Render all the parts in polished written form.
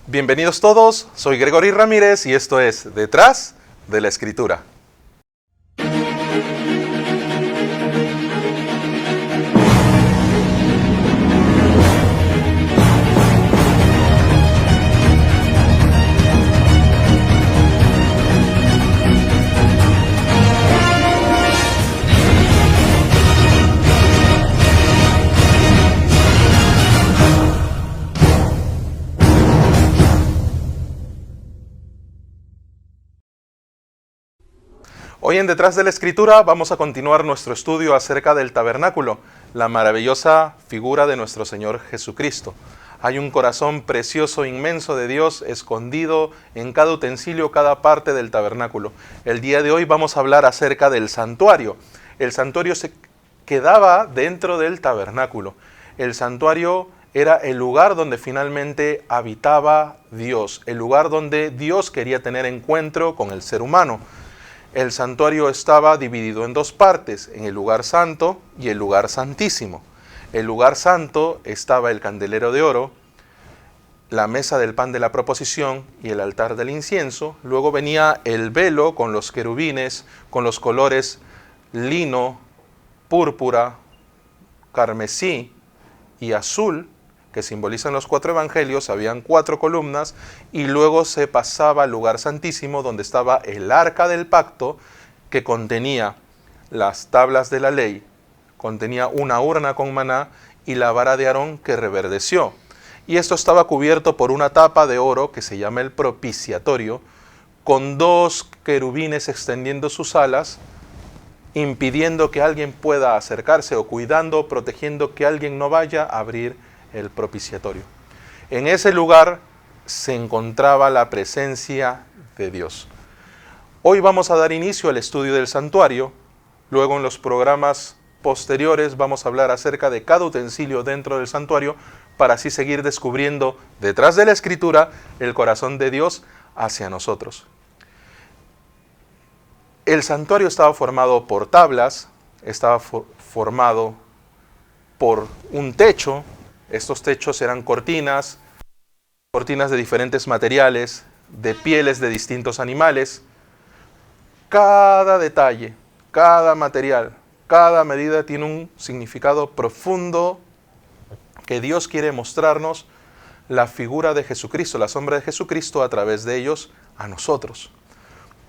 Bienvenidos todos, soy Gregory Ramírez y esto es Detrás de la Escritura. Hoy en Detrás de la Escritura vamos a continuar nuestro estudio acerca del tabernáculo, la maravillosa figura de nuestro Señor Jesucristo. Hay un corazón precioso, inmenso de Dios, escondido en cada utensilio, cada parte del tabernáculo. El día de hoy vamos a hablar acerca del santuario. El santuario se quedaba dentro del tabernáculo. El santuario era el lugar donde finalmente habitaba Dios, el lugar donde Dios quería tener encuentro con el ser humano. El santuario estaba dividido en dos partes, en el lugar santo y el lugar santísimo. El lugar santo estaba el candelero de oro, la mesa del pan de la proposición y el altar del incienso. Luego venía el velo con los querubines, con los colores lino, púrpura, carmesí y azul, que simbolizan los 4 evangelios. Habían 4 columnas, y luego se pasaba al lugar santísimo, donde estaba el arca del pacto, que contenía las tablas de la ley, contenía una urna con maná y la vara de Aarón que reverdeció. Y esto estaba cubierto por una tapa de oro que se llama el propiciatorio, con 2 querubines extendiendo sus alas, impidiendo que alguien pueda acercarse, o cuidando, protegiendo que alguien no vaya a abrir el propiciatorio. En ese lugar se encontraba la presencia de Dios. Hoy vamos a dar inicio al estudio del santuario. Luego, en los programas posteriores, vamos a hablar acerca de cada utensilio dentro del santuario, para así seguir descubriendo detrás de la Escritura el corazón de Dios hacia nosotros. El santuario estaba formado por tablas, estaba formado por un techo. Estos techos eran cortinas de diferentes materiales, de pieles de distintos animales. Cada detalle, cada material, cada medida tiene un significado profundo, que Dios quiere mostrarnos la figura de Jesucristo, la sombra de Jesucristo a través de ellos a nosotros.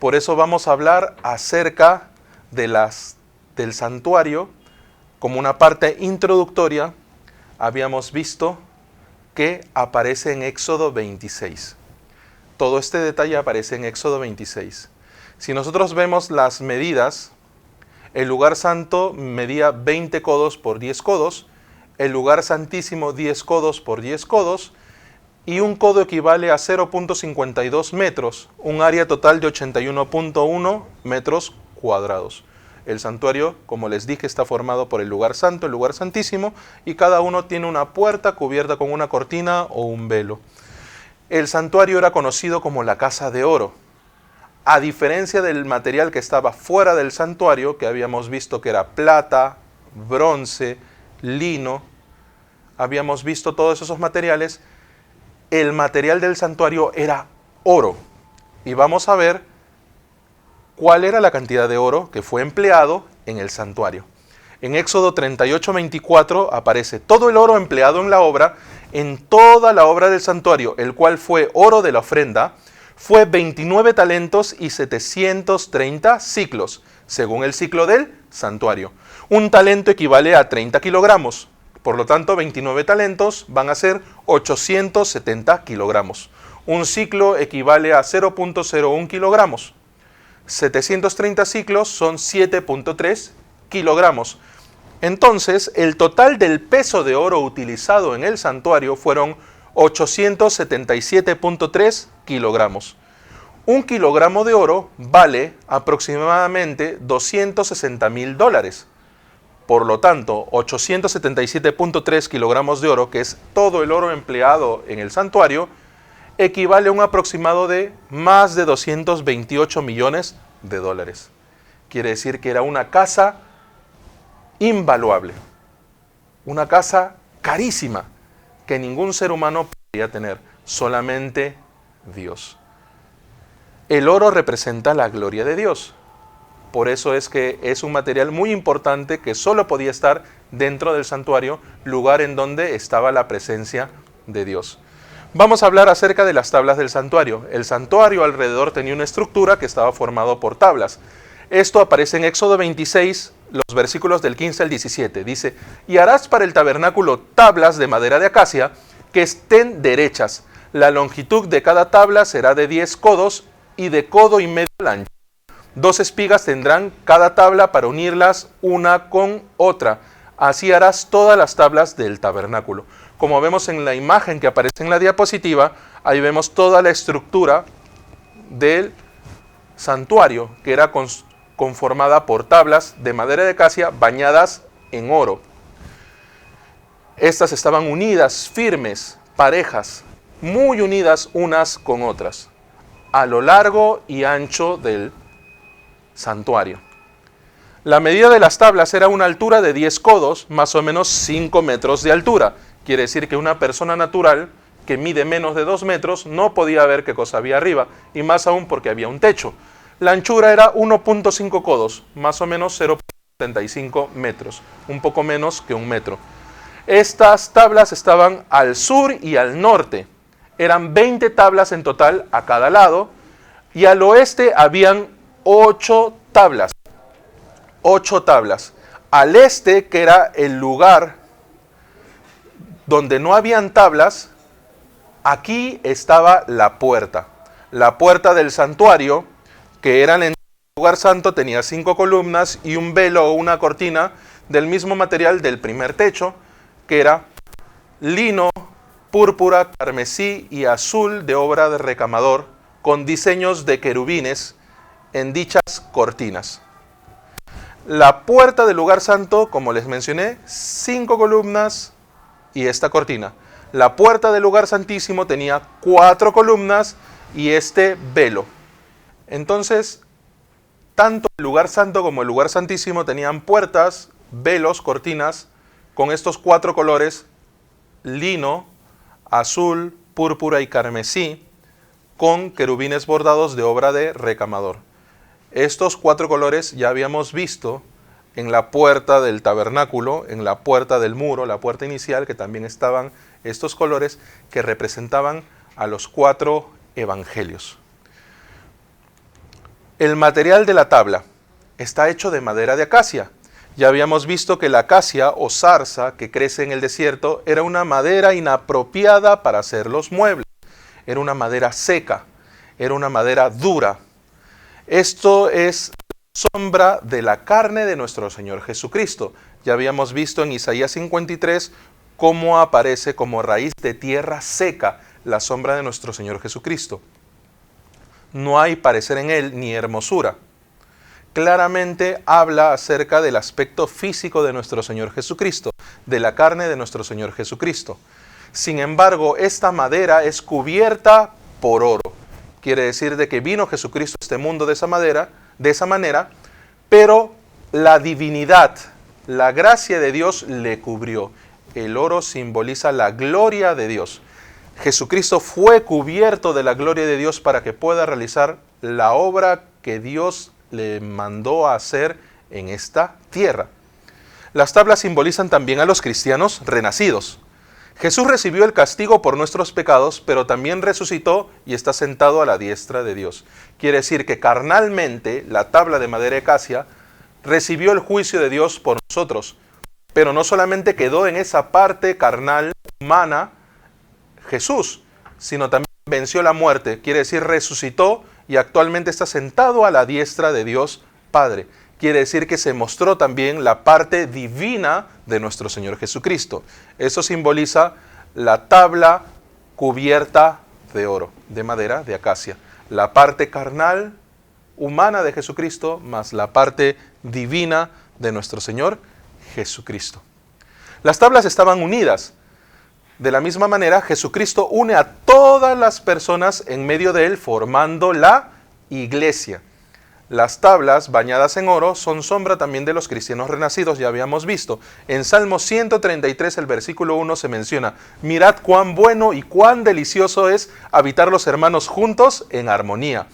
Por eso vamos a hablar acerca del santuario como una parte introductoria. Habíamos visto que aparece en Éxodo 26. Todo este detalle aparece en Éxodo 26. Si nosotros vemos las medidas, el lugar santo medía 20 codos por 10 codos, el lugar santísimo 10 codos por 10 codos, y un codo equivale a 0.52 metros, un área total de 81.1 metros cuadrados. El santuario, como les dije, está formado por el lugar santo, el lugar santísimo, y cada uno tiene una puerta cubierta con una cortina o un velo. El santuario era conocido como la casa de oro. A diferencia del material que estaba fuera del santuario, que habíamos visto que era plata, bronce, lino, habíamos visto todos esos materiales, el material del santuario era oro. Y vamos a ver cuál era la cantidad de oro que fue empleado en el santuario. En Éxodo 38:24 aparece todo el oro empleado en la obra, en toda la obra del santuario, el cual fue oro de la ofrenda, fue 29 talentos y 730 ciclos, según el ciclo del santuario. Un talento equivale a 30 kilogramos, por lo tanto 29 talentos van a ser 870 kilogramos. Un ciclo equivale a 0.01 kilogramos. 730 ciclos son 7.3 kilogramos. Entonces, el total del peso de oro utilizado en el santuario fueron 877.3 kilogramos. Un kilogramo de oro vale aproximadamente $260,000. Por lo tanto, 877.3 kilogramos de oro, que es todo el oro empleado en el santuario, equivale a un aproximado de más de $228 millones. Quiere decir que era una casa invaluable, una casa carísima, que ningún ser humano podría tener. solamente Dios. El oro representa la gloria de Dios. Por eso es que es un material muy importante que solo podía estar dentro del santuario, lugar en donde estaba la presencia de Dios. Vamos a hablar acerca de las tablas del santuario. El santuario alrededor tenía una estructura que estaba formado por tablas. Esto aparece en Éxodo 26, los versículos del 15 al 17. Dice, y harás para el tabernáculo tablas de madera de acacia que estén derechas. La longitud de cada tabla será de 10 codos y de codo y medio al ancho. 2 espigas tendrán cada tabla para unirlas una con otra. Así harás todas las tablas del tabernáculo. Como vemos en la imagen que aparece en la diapositiva, ahí vemos toda la estructura del santuario, que era conformada por tablas de madera de acacia bañadas en oro. Estas estaban unidas, firmes, parejas, muy unidas unas con otras, a lo largo y ancho del santuario. La medida de las tablas era una altura de 10 codos, más o menos 5 metros de altura. Quiere decir que una persona natural que mide menos de 2 metros no podía ver qué cosa había arriba, y más aún porque había un techo. La anchura era 1.5 codos, más o menos 0.75 metros, un poco menos que 1 metro. Estas tablas estaban al sur y al norte. Eran 20 tablas en total a cada lado, y al oeste habían 8 tablas. 8 tablas. Al este, que era el lugar donde no habían tablas, aquí estaba la puerta. La puerta del santuario, que era en el lugar santo, tenía 5 columnas y un velo o una cortina del mismo material del primer techo, que era lino, púrpura, carmesí y azul de obra de recamador, con diseños de querubines en dichas cortinas. La puerta del lugar santo, como les mencioné, 5 columnas y esta cortina. La puerta del lugar santísimo tenía 4 columnas y este velo. Entonces, tanto el lugar santo como el lugar santísimo tenían puertas, velos, cortinas, con estos 4 colores: lino, azul, púrpura y carmesí, con querubines bordados de obra de recamador. Estos 4 colores ya habíamos visto en la puerta del tabernáculo, en la puerta del muro, la puerta inicial, que también estaban estos colores que representaban a los 4 evangelios. El material de la tabla está hecho de madera de acacia. Ya habíamos visto que la acacia o zarza que crece en el desierto era una madera inapropiada para hacer los muebles. Era una madera seca, era una madera dura. Esto es sombra de la carne de nuestro Señor Jesucristo. Ya habíamos visto en Isaías 53 cómo aparece como raíz de tierra seca la sombra de nuestro Señor Jesucristo. No hay parecer en él ni hermosura. Claramente habla acerca del aspecto físico de nuestro Señor Jesucristo, de la carne de nuestro Señor Jesucristo. Sin embargo, esta madera es cubierta por oro. Quiere decir de que vino Jesucristo a este mundo de esa manera, pero la divinidad, la gracia de Dios le cubrió. El oro simboliza la gloria de Dios. Jesucristo fue cubierto de la gloria de Dios para que pueda realizar la obra que Dios le mandó a hacer en esta tierra. Las tablas simbolizan también a los cristianos renacidos. Jesús recibió el castigo por nuestros pecados, pero también resucitó y está sentado a la diestra de Dios. Quiere decir que carnalmente la tabla de madera de acacia recibió el juicio de Dios por nosotros, pero no solamente quedó en esa parte carnal, humana, Jesús, sino también venció la muerte. Quiere decir resucitó y actualmente está sentado a la diestra de Dios Padre. Quiere decir que se mostró también la parte divina de nuestro Señor Jesucristo. Eso simboliza la tabla cubierta de oro, de madera de acacia. La parte carnal, humana de Jesucristo, más la parte divina de nuestro Señor Jesucristo. Las tablas estaban unidas. De la misma manera, Jesucristo une a todas las personas en medio de él, formando la iglesia. Las tablas bañadas en oro son sombra también de los cristianos renacidos, ya habíamos visto. En Salmo 133, el versículo 1 se menciona: mirad cuán bueno y cuán delicioso es habitar los hermanos juntos en armonía.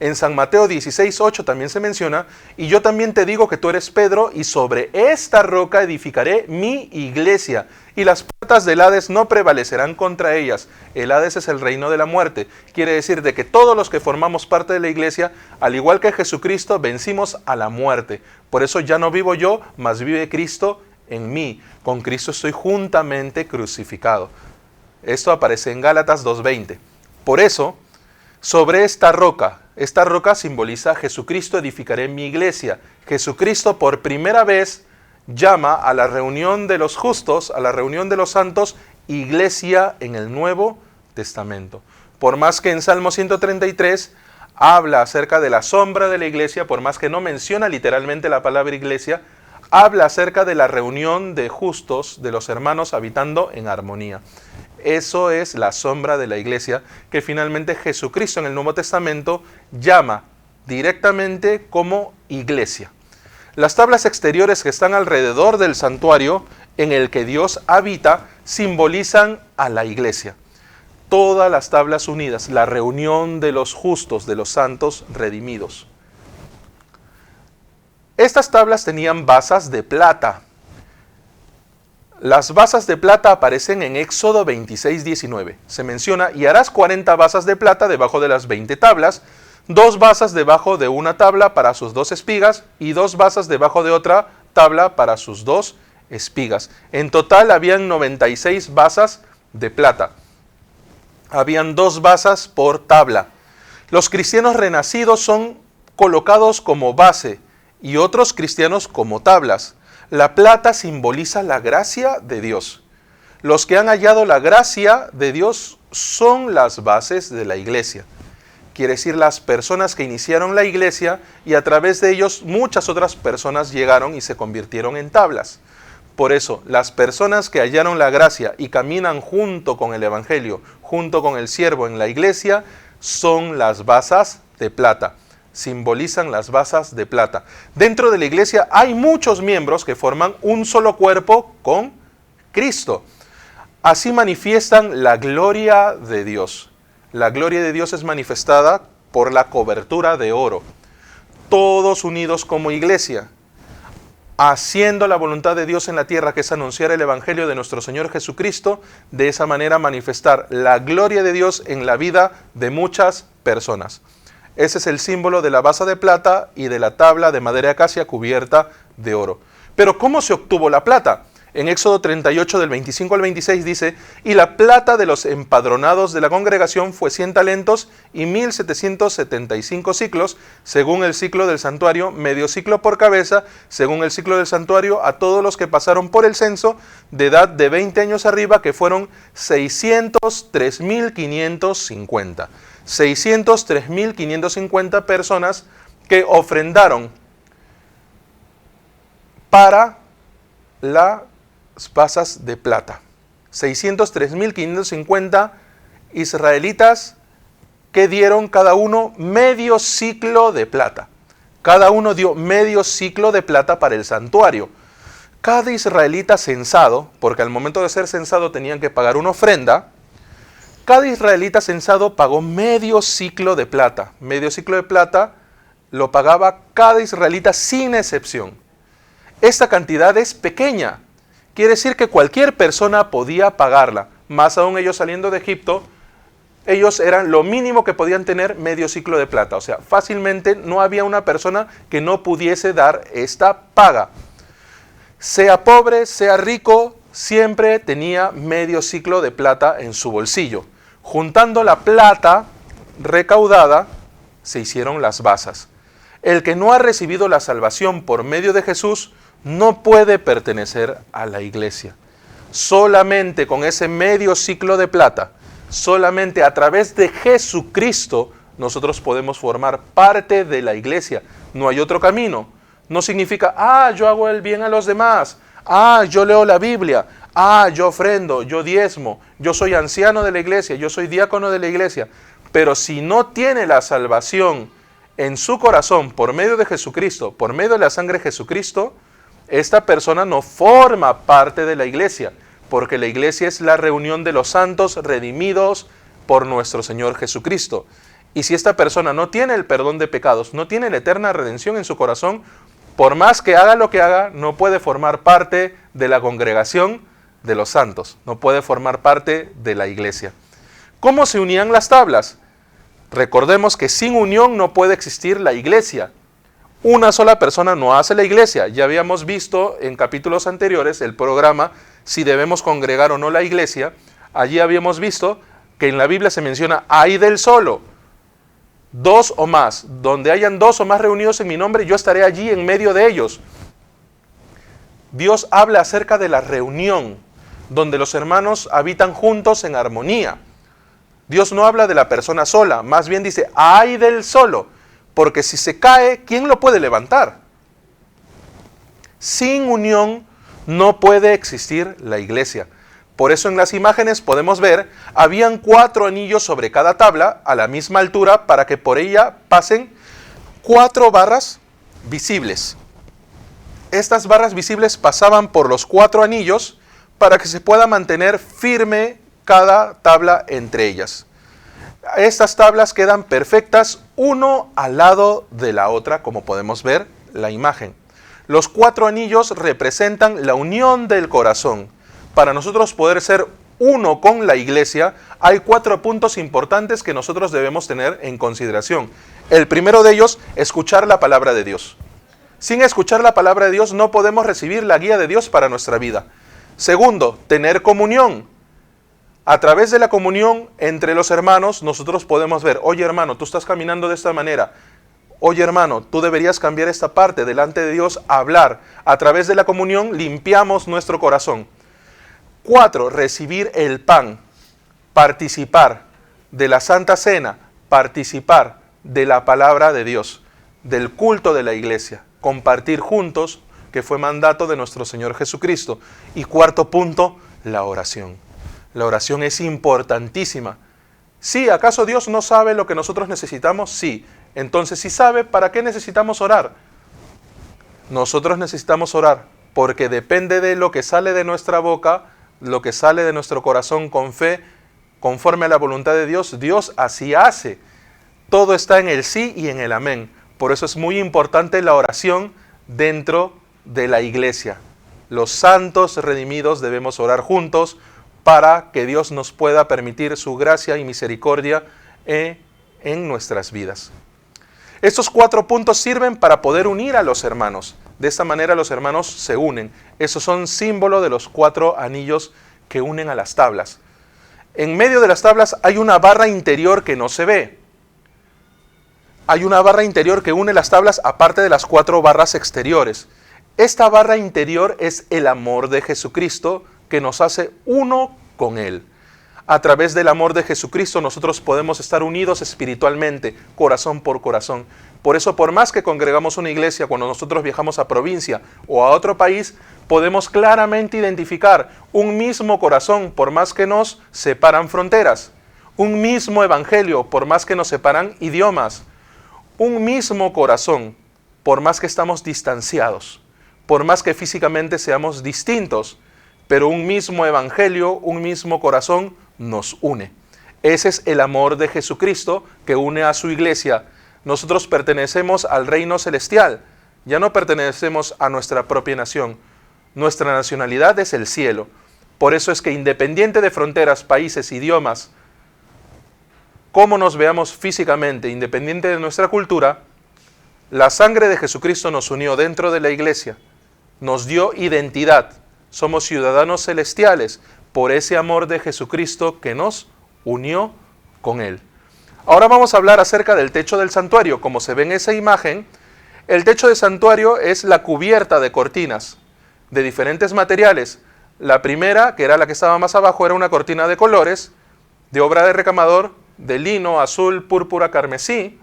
En San Mateo 16, 8 también se menciona: y yo también te digo que tú eres Pedro, y sobre esta roca edificaré mi iglesia, y las puertas del Hades no prevalecerán contra ellas. El Hades es el reino de la muerte. Quiere decir de que todos los que formamos parte de la iglesia, al igual que Jesucristo, vencimos a la muerte. Por eso ya no vivo yo, mas vive Cristo en mí. Con Cristo estoy juntamente crucificado. Esto aparece en Gálatas 2:20. Por eso, sobre esta roca simboliza: Jesucristo edificaré mi iglesia. Jesucristo por primera vez llama a la reunión de los justos, a la reunión de los santos, iglesia en el Nuevo Testamento. Por más que en Salmo 133 habla acerca de la sombra de la iglesia, por más que no menciona literalmente la palabra iglesia, habla acerca de la reunión de justos, de los hermanos habitando en armonía. Eso es la sombra de la iglesia que finalmente Jesucristo en el Nuevo Testamento llama directamente como iglesia. Las tablas exteriores que están alrededor del santuario en el que Dios habita simbolizan a la iglesia. Todas las tablas unidas, la reunión de los justos, de los santos redimidos. Estas tablas tenían basas de plata. Las basas de plata aparecen en Éxodo 26, 19. Se menciona: y harás 40 basas de plata debajo de las 20 tablas, 2 basas debajo de una tabla para sus 2 espigas, y 2 basas debajo de otra tabla para sus 2 espigas. En total habían 96 basas de plata. Habían 2 basas por tabla. Los cristianos renacidos son colocados como base y otros cristianos como tablas. La plata simboliza la gracia de Dios. Los que han hallado la gracia de Dios son las bases de la iglesia. Quiere decir, las personas que iniciaron la iglesia, y a través de ellos muchas otras personas llegaron y se convirtieron en tablas. Por eso, las personas que hallaron la gracia y caminan junto con el evangelio, junto con el siervo en la iglesia, son las basas de plata. Simbolizan las basas de plata. Dentro de la iglesia hay muchos miembros que forman un solo cuerpo con Cristo. Así manifiestan la gloria de Dios. La gloria de Dios es manifestada por la cobertura de oro. Todos unidos como iglesia, haciendo la voluntad de Dios en la tierra, que es anunciar el evangelio de nuestro Señor Jesucristo, de esa manera manifestar la gloria de Dios en la vida de muchas personas. Ese es el símbolo de la base de plata y de la tabla de madera de acacia cubierta de oro. Pero ¿cómo se obtuvo la plata? En Éxodo 38, del 25 al 26 dice: y la plata de los empadronados de la congregación fue 100 talentos y 1775 ciclos, según el ciclo del santuario, medio ciclo por cabeza, según el ciclo del santuario, a todos los que pasaron por el censo, de edad de 20 años arriba, que fueron 603.550. 603.550 personas que ofrendaron para las basas de plata. 603.550 israelitas que dieron cada uno medio ciclo de plata. Cada uno dio medio ciclo de plata para el santuario. Cada israelita censado, porque al momento de ser censado tenían que pagar una ofrenda, cada israelita censado pagó medio ciclo de plata. Medio ciclo de plata lo pagaba cada israelita sin excepción. Esta cantidad es pequeña. Quiere decir que cualquier persona podía pagarla. Más aún ellos saliendo de Egipto, ellos eran lo mínimo que podían tener, medio ciclo de plata. O sea, fácilmente no había una persona que no pudiese dar esta paga. Sea pobre, sea rico, siempre tenía medio ciclo de plata en su bolsillo. Juntando la plata recaudada, se hicieron las basas. El que no ha recibido la salvación por medio de Jesús no puede pertenecer a la iglesia. Solamente con ese medio ciclo de plata, solamente a través de Jesucristo, nosotros podemos formar parte de la iglesia. No hay otro camino. No significa: yo hago el bien a los demás, yo leo la Biblia, yo ofrendo, yo diezmo, yo soy anciano de la iglesia, yo soy diácono de la iglesia. Pero si no tiene la salvación en su corazón, por medio de Jesucristo, por medio de la sangre de Jesucristo, esta persona no forma parte de la iglesia, porque la iglesia es la reunión de los santos redimidos por nuestro Señor Jesucristo. Y si esta persona no tiene el perdón de pecados, no tiene la eterna redención en su corazón, por más que haga lo que haga, no puede formar parte de la congregación de los santos, no puede formar parte de la iglesia. ¿Cómo se unían las tablas? Recordemos que sin unión no puede existir la iglesia. Una sola persona no hace la iglesia. Ya habíamos visto en capítulos anteriores el programa si debemos congregar o no la iglesia. Allí habíamos visto que en la Biblia se menciona ay del solo, dos o más. Donde hayan dos o más reunidos en mi nombre, yo estaré allí en medio de ellos. Dios habla acerca de la reunión, donde los hermanos habitan juntos en armonía. Dios no habla de la persona sola, más bien dice, ay del solo, porque si se cae, ¿quién lo puede levantar? Sin unión no puede existir la iglesia. Por eso en las imágenes podemos ver, habían 4 anillos sobre cada tabla, a la misma altura, para que por ella pasen 4 barras visibles. Estas barras visibles pasaban por los 4 anillos, para que se pueda mantener firme cada tabla entre ellas. Estas tablas quedan perfectas uno al lado de la otra, como podemos ver la imagen. Los 4 anillos representan la unión del corazón. Para nosotros poder ser uno con la iglesia, hay 4 puntos importantes que nosotros debemos tener en consideración. El primero de ellos, escuchar la palabra de Dios. Sin escuchar la palabra de Dios no podemos recibir la guía de Dios para nuestra vida. Segundo, tener comunión. A través de la comunión entre los hermanos, nosotros podemos ver, oye hermano, tú estás caminando de esta manera. Oye hermano, tú deberías cambiar esta parte, delante de Dios, hablar. A través de la comunión limpiamos nuestro corazón. 4, recibir el pan, participar de la Santa Cena, participar de la palabra de Dios, del culto de la iglesia, compartir juntos, que fue mandato de nuestro Señor Jesucristo. Y 4 punto, la oración. La oración es importantísima. Sí, ¿acaso Dios no sabe lo que nosotros necesitamos? Sí. Entonces, si sabe, ¿para qué necesitamos orar? Nosotros necesitamos orar porque depende de lo que sale de nuestra boca, lo que sale de nuestro corazón con fe, conforme a la voluntad de Dios. Dios así hace. Todo está en el sí y en el amén. Por eso es muy importante la oración dentro de la iglesia. Los santos redimidos debemos orar juntos para que Dios nos pueda permitir su gracia y misericordia en nuestras vidas. Estos 4 puntos sirven para poder unir a los hermanos. De esta manera los hermanos se unen. Esos son símbolo de los 4 anillos que unen a las tablas. En medio de las tablas hay una barra interior que no se ve. Hay una barra interior que une las tablas aparte de las 4 barras exteriores. Esta barra interior es el amor de Jesucristo que nos hace uno con Él. A través del amor de Jesucristo nosotros podemos estar unidos espiritualmente, corazón por corazón. Por eso, por más que congregamos una iglesia, cuando nosotros viajamos a provincia o a otro país, podemos claramente identificar un mismo corazón, por más que nos separan fronteras. Un mismo evangelio, por más que nos separan idiomas. Un mismo corazón, por más que estamos distanciados. Por más que físicamente seamos distintos. Pero un mismo evangelio, un mismo corazón nos une. Ese es el amor de Jesucristo que une a su iglesia. Nosotros pertenecemos al reino celestial, ya no pertenecemos a nuestra propia nación. Nuestra nacionalidad es el cielo. Por eso es que independiente de fronteras, países, idiomas, cómo nos veamos físicamente, independiente de nuestra cultura, la sangre de Jesucristo nos unió dentro de la iglesia, nos dio identidad. Somos ciudadanos celestiales por ese amor de Jesucristo que nos unió con Él. Ahora vamos a hablar acerca del techo del santuario. Como se ve en esa imagen, el techo del santuario es la cubierta de cortinas de diferentes materiales. La primera, que era la que estaba más abajo, era una cortina de colores, de obra de recamador, de lino, azul, púrpura, carmesí,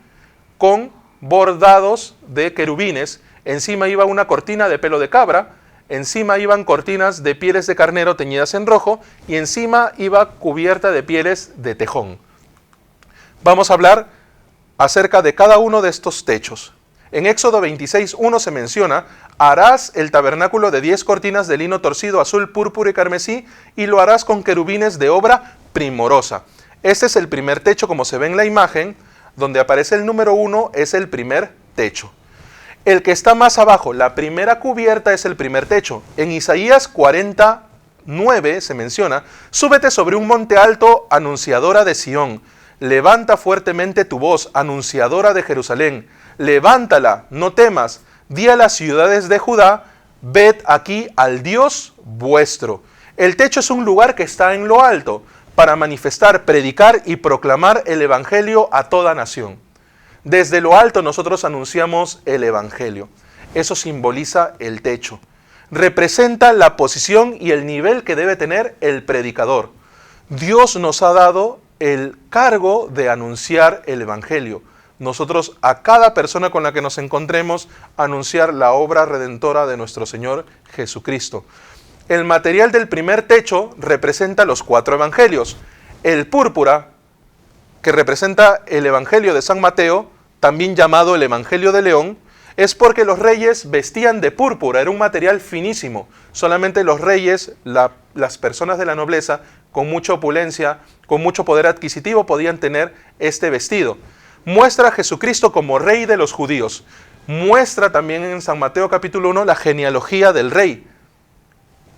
con bordados de querubines. Encima iba una cortina de pelo de cabra. Encima iban cortinas de pieles de carnero teñidas en rojo y encima iba cubierta de pieles de tejón. Vamos a hablar acerca de cada uno de estos techos. En Éxodo 26:1 se menciona: harás el tabernáculo de 10 cortinas de lino torcido, azul, púrpura y carmesí, y lo harás con querubines de obra primorosa. Este es el primer techo, como se ve en la imagen, donde aparece el número 1, es el primer techo. El que está más abajo, la primera cubierta, es el primer techo. En Isaías 40:9 se menciona: súbete sobre un monte alto, anunciadora de Sión. Levanta fuertemente tu voz, anunciadora de Jerusalén. Levántala, no temas. Di a las ciudades de Judá: ved aquí al Dios vuestro. El techo es un lugar que está en lo alto para manifestar, predicar y proclamar el evangelio a toda nación. Desde lo alto nosotros anunciamos el evangelio. Eso simboliza el techo. Representa la posición y el nivel que debe tener el predicador. Dios nos ha dado el cargo de anunciar el evangelio. Nosotros, a cada persona con la que nos encontremos, anunciar la obra redentora de nuestro Señor Jesucristo. El material del primer techo representa los 4 evangelios. El púrpura, que representa el evangelio de San Mateo, también llamado el evangelio de León, es porque los reyes vestían de púrpura, era un material finísimo. Solamente los reyes, las personas de la nobleza, con mucha opulencia, con mucho poder adquisitivo, podían tener este vestido. Muestra a Jesucristo como rey de los judíos. Muestra también en San Mateo capítulo 1 la genealogía del rey,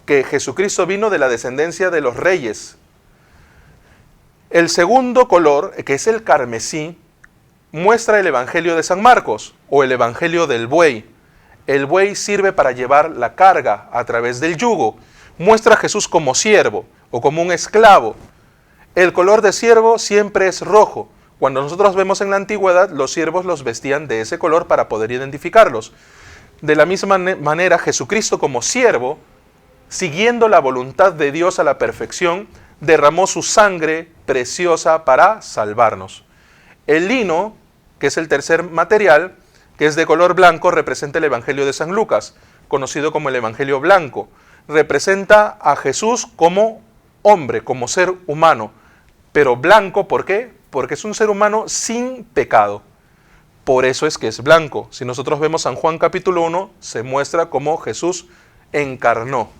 que Jesucristo vino de la descendencia de los reyes. El segundo color, que es el carmesí, muestra el evangelio de San Marcos, o el evangelio del buey. El buey sirve para llevar la carga a través del yugo. Muestra a Jesús como siervo, o como un esclavo. El color de siervo siempre es rojo. Cuando nosotros vemos en la antigüedad, los siervos los vestían de ese color para poder identificarlos. De la misma manera, Jesucristo como siervo, siguiendo la voluntad de Dios a la perfección, derramó su sangre preciosa para salvarnos. El lino, que es el tercer material, que es de color blanco, representa el Evangelio de San Lucas, conocido como el Evangelio blanco. Representa a Jesús como hombre, como ser humano. Pero blanco, ¿por qué? Porque es un ser humano sin pecado. Por eso es que es blanco. Si nosotros vemos San Juan capítulo 1, se muestra cómo Jesús encarnó.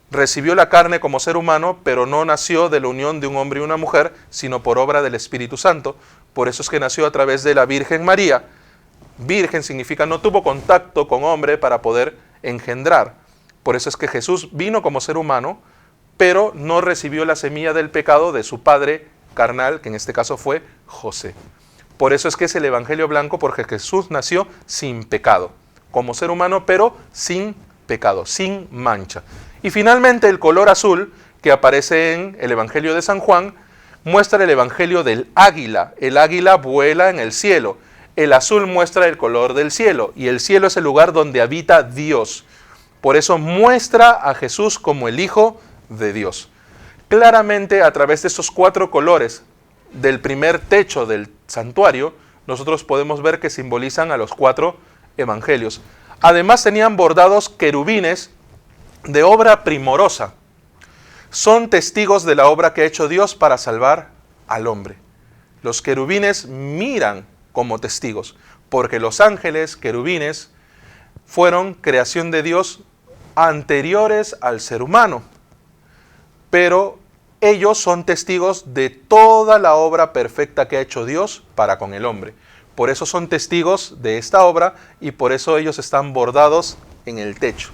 Recibió la carne como ser humano, pero no nació de la unión de un hombre y una mujer, sino por obra del Espíritu Santo. Por eso es que nació a través de la Virgen María. Virgen significa no tuvo contacto con hombre para poder engendrar. Por eso es que Jesús vino como ser humano, pero no recibió la semilla del pecado de su padre carnal, que en este caso fue José. Por eso es que es el Evangelio blanco, porque Jesús nació sin pecado, como ser humano, pero sin pecado, sin mancha. Y finalmente el color azul, que aparece en el Evangelio de San Juan, muestra el Evangelio del águila. El águila vuela en el cielo. El azul muestra el color del cielo, y el cielo es el lugar donde habita Dios. Por eso muestra a Jesús como el Hijo de Dios. Claramente, a través de estos 4 colores del primer techo del santuario, nosotros podemos ver que simbolizan a los 4 evangelios. Además, tenían bordados querubines de obra primorosa. Son testigos de la obra que ha hecho Dios para salvar al hombre. Los querubines miran como testigos, porque los ángeles, querubines, fueron creación de Dios anteriores al ser humano. Pero ellos son testigos de toda la obra perfecta que ha hecho Dios para con el hombre. Por eso son testigos de esta obra y por eso ellos están bordados en el techo.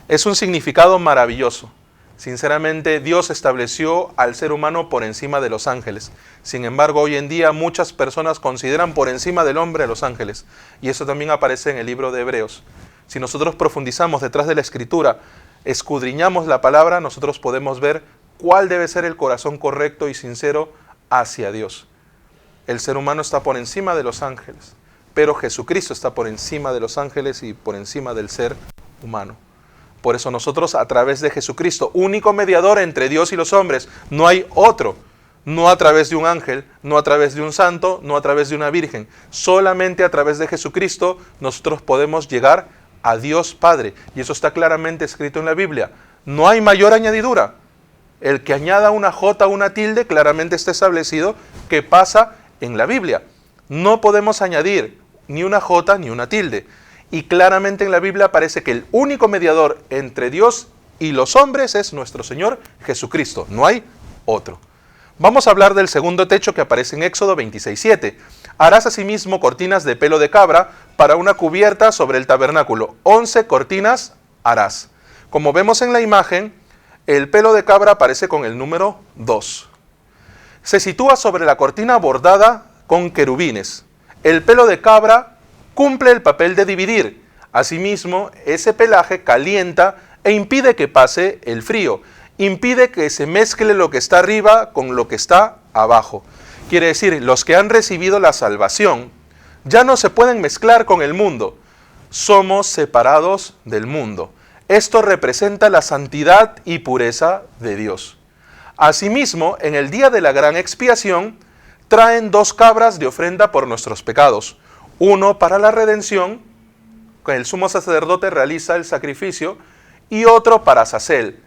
Es un significado maravilloso. Sinceramente, Dios estableció al ser humano por encima de los ángeles. Sin embargo, hoy en día muchas personas consideran por encima del hombre a los ángeles. Y eso también aparece en el libro de Hebreos. Si nosotros profundizamos detrás de la Escritura, escudriñamos la palabra, nosotros podemos ver cuál debe ser el corazón correcto y sincero hacia Dios. El ser humano está por encima de los ángeles, pero Jesucristo está por encima de los ángeles y por encima del ser humano. Por eso nosotros, a través de Jesucristo, único mediador entre Dios y los hombres, no hay otro, no a través de un ángel, no a través de un santo, no a través de una virgen. Solamente a través de Jesucristo nosotros podemos llegar a Dios Padre. Y eso está claramente escrito en la Biblia. No hay mayor añadidura. El que añada una jota o una tilde claramente está establecido que pasa en la Biblia. No podemos añadir ni una jota ni una tilde. Y claramente en la Biblia aparece que el único mediador entre Dios y los hombres es nuestro Señor Jesucristo. No hay otro. Vamos a hablar del segundo techo que aparece en Éxodo 26:7. Harás asimismo cortinas de pelo de cabra para una cubierta sobre el tabernáculo. 11 cortinas harás. Como vemos en la imagen, el pelo de cabra aparece con el número 2. Se sitúa sobre la cortina bordada con querubines. El pelo de cabra cumple el papel de dividir. Asimismo, ese pelaje calienta e impide que pase el frío. Impide que se mezcle lo que está arriba con lo que está abajo. Quiere decir, los que han recibido la salvación ya no se pueden mezclar con el mundo. Somos separados del mundo. Esto representa la santidad y pureza de Dios. Asimismo, en el día de la gran expiación, traen 2 cabras de ofrenda por nuestros pecados. Uno para la redención, que el sumo sacerdote realiza el sacrificio, y otro para Azazel,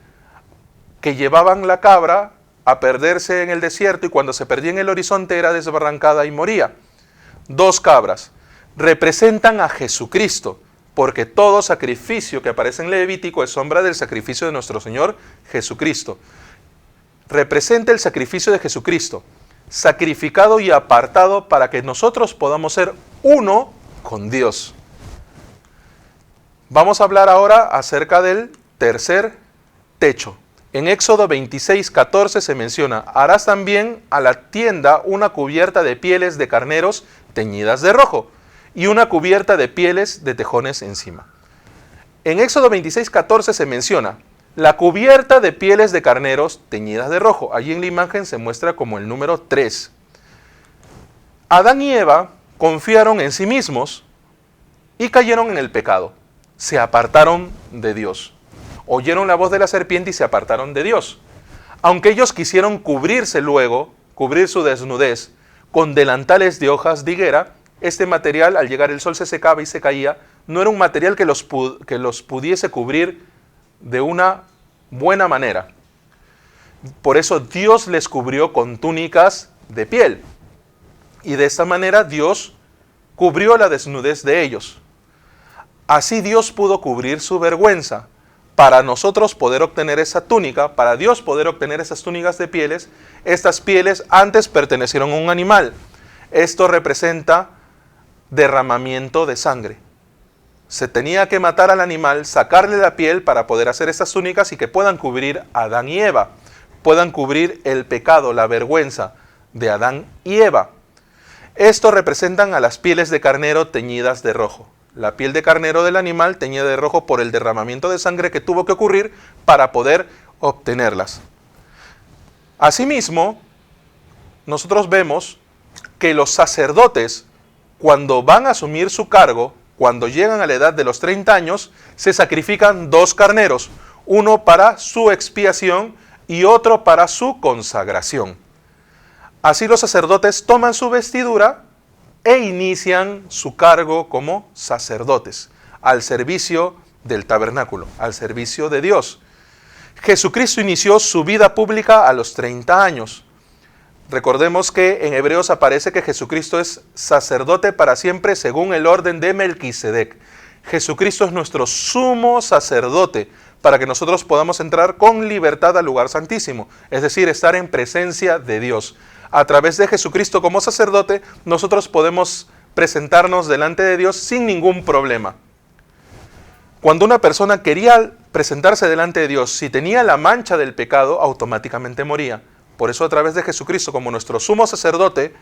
que llevaban la cabra a perderse en el desierto y cuando se perdía en el horizonte era desbarrancada y moría. 2 cabras representan a Jesucristo, porque todo sacrificio que aparece en Levítico es sombra del sacrificio de nuestro Señor Jesucristo. Representa el sacrificio de Jesucristo, sacrificado y apartado para que nosotros podamos ser uno con Dios. Vamos a hablar ahora acerca del tercer techo. En Éxodo 26:14 se menciona, harás también a la tienda una cubierta de pieles de carneros teñidas de rojo y una cubierta de pieles de tejones encima. En Éxodo 26:14 se menciona, la cubierta de pieles de carneros teñidas de rojo. Allí en la imagen se muestra como el número 3. Adán y Eva confiaron en sí mismos y cayeron en el pecado. Se apartaron de Dios. Oyeron la voz de la serpiente y se apartaron de Dios. Aunque ellos quisieron cubrirse luego, cubrir su desnudez, con delantales de hojas de higuera, este material al llegar el sol se secaba y se caía, no era un material que los pudiese cubrir de una buena manera. Por eso Dios les cubrió con túnicas de piel. Y de esta manera Dios cubrió la desnudez de ellos. Así Dios pudo cubrir su vergüenza. Para nosotros poder obtener esa túnica, para Dios poder obtener esas túnicas de pieles, estas pieles antes pertenecieron a un animal. Esto representa derramamiento de sangre. Se tenía que matar al animal, sacarle la piel para poder hacer estas túnicas y que puedan cubrir a Adán y Eva, puedan cubrir el pecado, la vergüenza de Adán y Eva. Esto representan a las pieles de carnero teñidas de rojo. La piel de carnero del animal teñida de rojo por el derramamiento de sangre que tuvo que ocurrir para poder obtenerlas. Asimismo, nosotros vemos que los sacerdotes, cuando van a asumir su cargo, cuando llegan a la edad de los 30 años, se sacrifican 2 carneros, uno para su expiación y otro para su consagración. Así los sacerdotes toman su vestidura e inician su cargo como sacerdotes, al servicio del tabernáculo, al servicio de Dios. Jesucristo inició su vida pública a los 30 años. Recordemos que en Hebreos aparece que Jesucristo es sacerdote para siempre según el orden de Melquisedec. Jesucristo es nuestro sumo sacerdote para que nosotros podamos entrar con libertad al lugar santísimo, es decir, estar en presencia de Dios. A través de Jesucristo como sacerdote, nosotros podemos presentarnos delante de Dios sin ningún problema. Cuando una persona quería presentarse delante de Dios, si tenía la mancha del pecado, automáticamente moría. Por eso a través de Jesucristo como nuestro sumo sacerdote,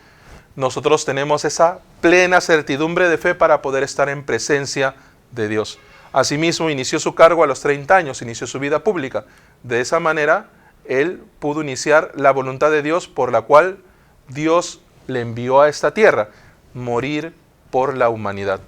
nosotros tenemos esa plena certidumbre de fe para poder estar en presencia de Dios. Asimismo, inició su cargo a los 30 años, inició su vida pública. De esa manera, él pudo iniciar la voluntad de Dios por la cual Dios le envió a esta tierra, morir por la humanidad.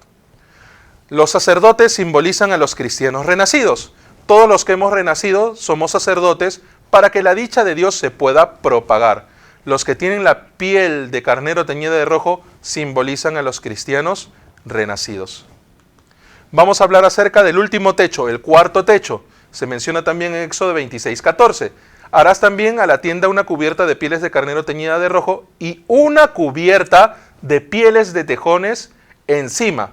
Los sacerdotes simbolizan a los cristianos renacidos. Todos los que hemos renacido somos sacerdotes para que la dicha de Dios se pueda propagar. Los que tienen la piel de carnero teñida de rojo simbolizan a los cristianos renacidos. Vamos a hablar acerca del último techo, el cuarto techo. Se menciona también en Éxodo 26:14. Harás también a la tienda una cubierta de pieles de carnero teñida de rojo y una cubierta de pieles de tejones encima.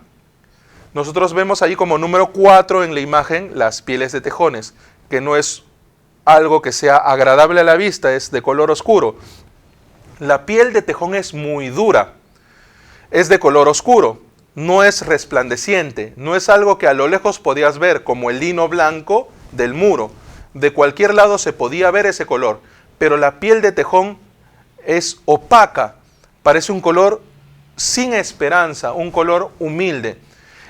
Nosotros vemos ahí como número 4 en la imagen las pieles de tejones, que no es algo que sea agradable a la vista, es de color oscuro. La piel de tejón es muy dura, es de color oscuro, no es resplandeciente, no es algo que a lo lejos podías ver como el lino blanco del muro. De cualquier lado se podía ver ese color, pero la piel de tejón es opaca, parece un color sin esperanza, un color humilde.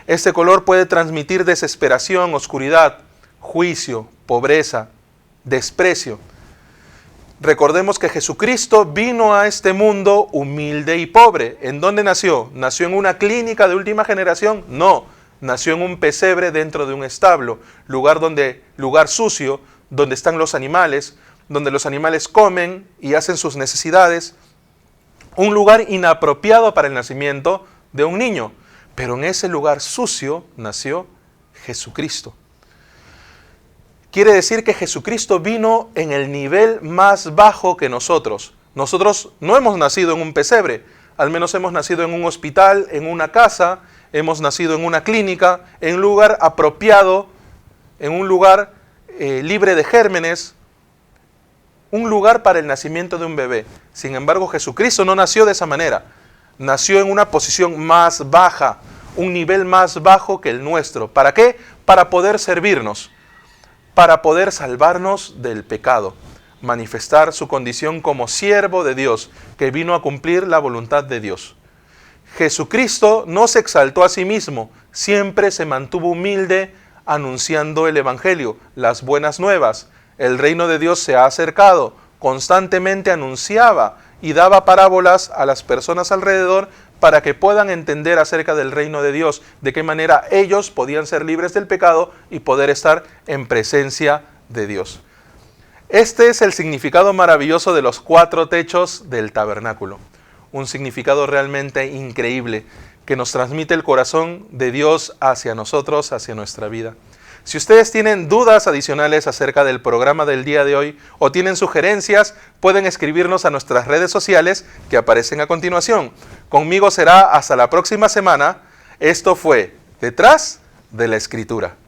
Este color puede transmitir desesperación, oscuridad, juicio, pobreza, desprecio. Recordemos que Jesucristo vino a este mundo humilde y pobre. ¿En dónde nació? ¿Nació en una clínica de última generación? No, nació en un pesebre dentro de un establo, lugar sucio, donde están los animales, donde los animales comen y hacen sus necesidades. Un lugar inapropiado para el nacimiento de un niño. Pero en ese lugar sucio nació Jesucristo. Quiere decir que Jesucristo vino en el nivel más bajo que nosotros. Nosotros no hemos nacido en un pesebre, al menos hemos nacido en un hospital, en una casa, hemos nacido en una clínica, en un lugar apropiado, en un lugar libre de gérmenes, un lugar para el nacimiento de un bebé. Sin embargo, Jesucristo no nació de esa manera. Nació en una posición más baja, un nivel más bajo que el nuestro. ¿Para qué? Para poder servirnos, para poder salvarnos del pecado, manifestar su condición como siervo de Dios, que vino a cumplir la voluntad de Dios. Jesucristo no se exaltó a sí mismo, siempre se mantuvo humilde anunciando el Evangelio, las buenas nuevas. El reino de Dios se ha acercado, constantemente anunciaba y daba parábolas a las personas alrededor para que puedan entender acerca del reino de Dios, de qué manera ellos podían ser libres del pecado y poder estar en presencia de Dios. Este es el significado maravilloso de los 4 techos del tabernáculo. Un significado realmente increíble que nos transmite el corazón de Dios hacia nosotros, hacia nuestra vida. Si ustedes tienen dudas adicionales acerca del programa del día de hoy o tienen sugerencias, pueden escribirnos a nuestras redes sociales que aparecen a continuación. Conmigo será hasta la próxima semana. Esto fue Detrás de la Escritura.